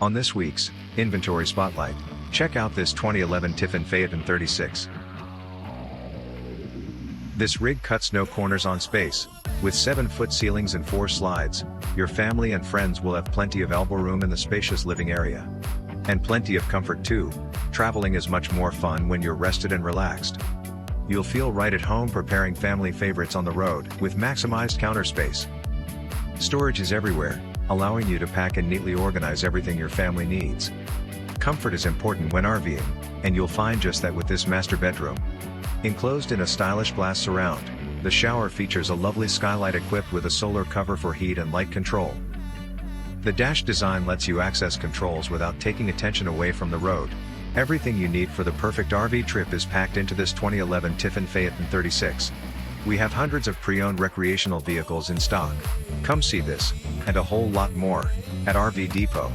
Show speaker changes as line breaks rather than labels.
On this week's Inventory Spotlight, check out this 2011 Tiffin Phaeton 36. This rig cuts no corners on space. With 7-foot ceilings and 4 slides, your family and friends will have plenty of elbow room in the spacious living area. And plenty of comfort too. Traveling is much more fun when you're rested and relaxed. You'll feel right at home preparing family favorites on the road with maximized counter space. Storage is everywhere, allowing you to pack and neatly organize everything your family needs. Comfort is important when RVing, and you'll find just that with this master bedroom. Enclosed in a stylish glass surround, the shower features a lovely skylight equipped with a solar cover for heat and light control. The dash design lets you access controls without taking attention away from the road. Everything you need for the perfect RV trip is packed into this 2011 Tiffin Phaeton 36. We have hundreds of pre-owned recreational vehicles in stock. Come see this, and a whole lot more, at RV Depot.